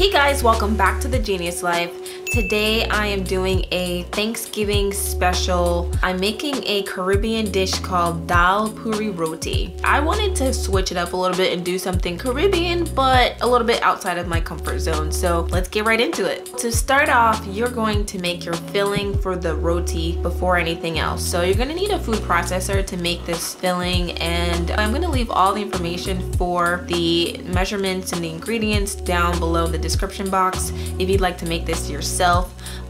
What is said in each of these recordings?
Hey guys, welcome back to the Genius Life. Today I am doing a Thanksgiving special. I'm making a Caribbean dish called Dal Puri Roti. I wanted to switch it up a little bit and do something Caribbean, but a little bit outside of my comfort zone. So let's get right into it. To start off, you're going to make your filling for the roti before anything else. So you're gonna need a food processor to make this filling, and I'm gonna leave all the information for the measurements and the ingredients down below in the description box if you'd like to make this yourself.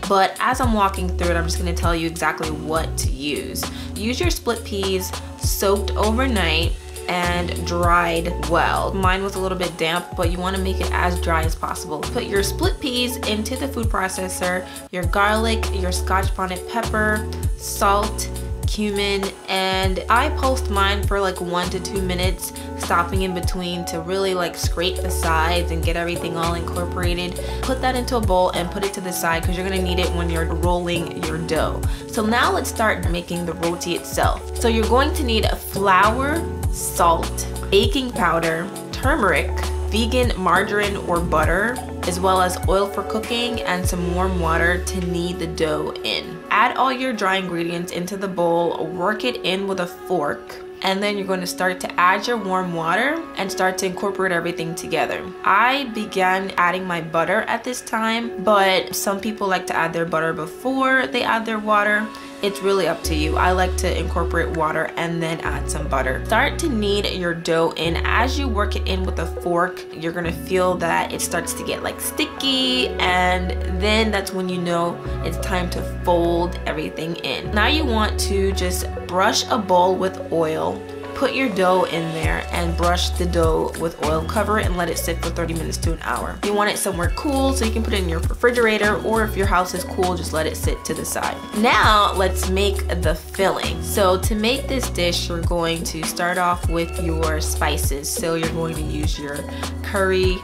But as I'm walking through it, I'm just going to tell you exactly what to use. Use your split peas soaked overnight and dried well. Mine was a little bit damp, but you want to make it as dry as possible. Put your split peas into the food processor, your garlic, your Scotch Bonnet Pepper, salt, cumin, and I post mine for like 1 to 2 minutes, stopping in between to really like scrape the sides and get everything all incorporated. Put that into a bowl and put it to the side because you're gonna need it when you're rolling your dough. So now let's start making the roti itself. So you're going to need flour, salt, baking powder, turmeric, vegan margarine or butter, as well as oil for cooking and some warm water to knead the dough in. Add all your dry ingredients into the bowl, work it in with a fork, and then you're going to start to add your warm water and start to incorporate everything together. I began adding my butter at this time, but some people like to add their butter before they add their water. It's really up to you. I like to incorporate water and then add some butter. Start to knead your dough in. As you work it in with a fork, you're gonna feel that it starts to get like sticky, and then that's when you know it's time to fold everything in. Now you want to just brush a bowl with oil. Put your dough in there and brush the dough with oil. Cover it and let it sit for 30 minutes to an hour. You want it somewhere cool, so you can put it in your refrigerator, or if your house is cool, just let it sit to the side. Now let's make the filling. So to make this dish, you're going to start off with your spices. So you're going to use your curry,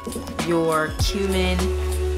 your cumin,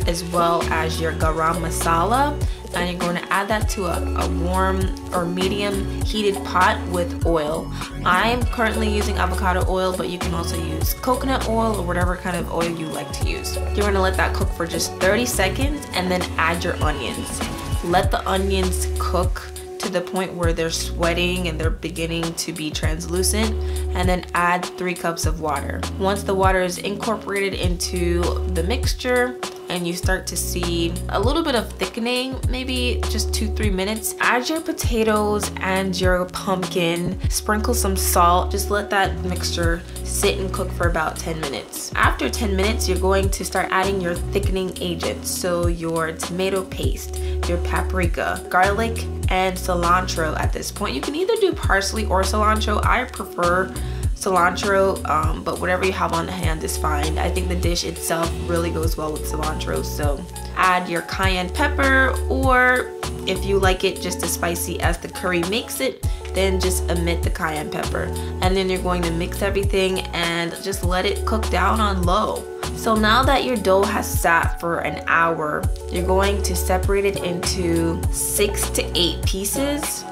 as well as your garam masala, and you're going to add that to a warm or medium heated pot with oil. I'm currently using avocado oil, but you can also use coconut oil or whatever kind of oil you like to use. You're going to let that cook for just 30 seconds and then add your onions. Let the onions cook to the point where they're sweating and they're beginning to be translucent, and then add 3 cups of water. Once the water is incorporated into the mixture and you start to see a little bit of thickening, maybe just 2-3 minutes, add your potatoes and your pumpkin, sprinkle some salt, just let that mixture sit and cook for about 10 minutes. After 10 minutes, you're going to start adding your thickening agents. So your tomato paste, your paprika, garlic, and cilantro at this point. You can either do parsley or cilantro. I prefer cilantro, but whatever you have on hand is fine. I think the dish itself really goes well with cilantro. So add your cayenne pepper, or if you like it just as spicy as the curry makes it, then just omit the cayenne pepper. And then you're going to mix everything and just let it cook down on low. So now that your dough has sat for an hour, you're going to separate it into 6 to 8 pieces,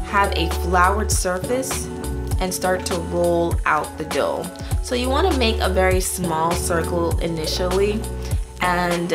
have a floured surface, and start to roll out the dough. So you want to make a very small circle initially, and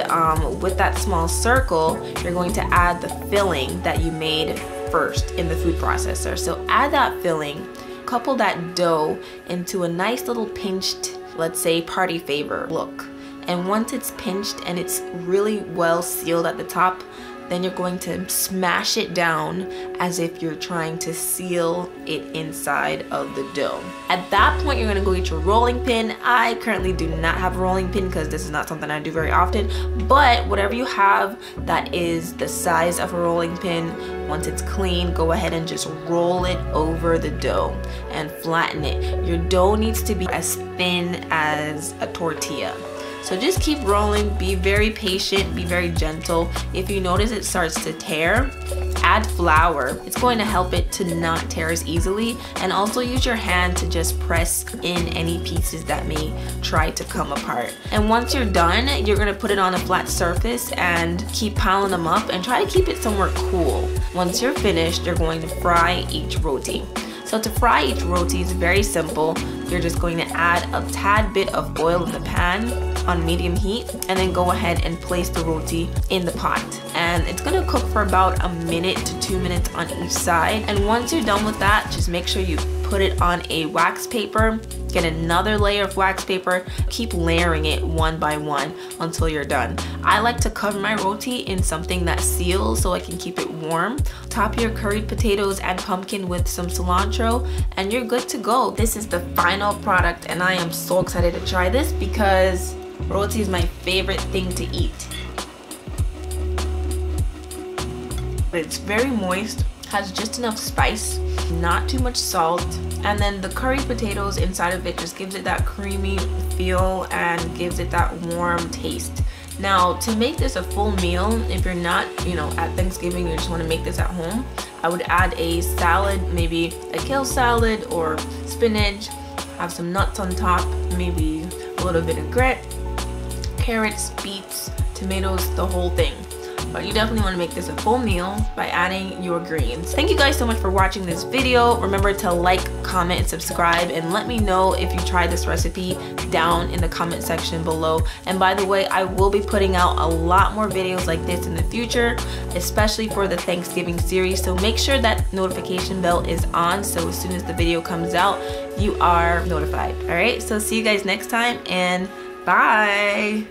with that small circle, you're going to add the filling that you made first in the food processor. So add that filling, couple that dough into a nice little pinched, let's say party favor look. And once it's pinched and it's really well sealed at the top, then you're going to smash it down as if you're trying to seal it inside of the dough. At that point, you're gonna go get your rolling pin. I currently do not have a rolling pin because this is not something I do very often, but whatever you have that is the size of a rolling pin, once it's clean, go ahead and just roll it over the dough and flatten it. Your dough needs to be as thin as a tortilla. So just keep rolling, be very patient, be very gentle. If you notice it starts to tear, add flour. It's going to help it to not tear as easily, and also use your hand to just press in any pieces that may try to come apart. And once you're done, you're gonna put it on a flat surface and keep piling them up and try to keep it somewhere cool. Once you're finished, you're going to fry each roti. So to fry each roti is very simple. you're just going to add a tad bit of oil in the pan on medium heat, and then go ahead and place the roti in the pot. And it's gonna cook for about a minute to 2 minutes on each side. And once you're done with that, just make sure you put it on a wax paper, get another layer of wax paper, keep layering it one by one until you're done. I like to cover my roti in something that seals so I can keep it warm. Top your curried potatoes and pumpkin with some cilantro, and you're good to go. This is the final product, and I am so excited to try this because roti is my favorite thing to eat. It's very moist, has just enough spice, not too much salt, and then the curried potatoes inside of it just gives it that creamy feel and gives it that warm taste. Now, to make this a full meal, if you're not, at Thanksgiving, you just want to make this at home, I would add a salad, maybe a kale salad or spinach, have some nuts on top, maybe a little vinaigrette, carrots, beets, tomatoes, the whole thing. But you definitely want to make this a full meal by adding your greens. Thank you guys so much for watching this video. Remember to like, comment, and subscribe, and let me know if you tried this recipe down in the comment section below. And by the way, I will be putting out a lot more videos like this in the future, especially for the Thanksgiving series. So make sure that notification bell is on, so as soon as the video comes out, you are notified. All right, so see you guys next time, and bye.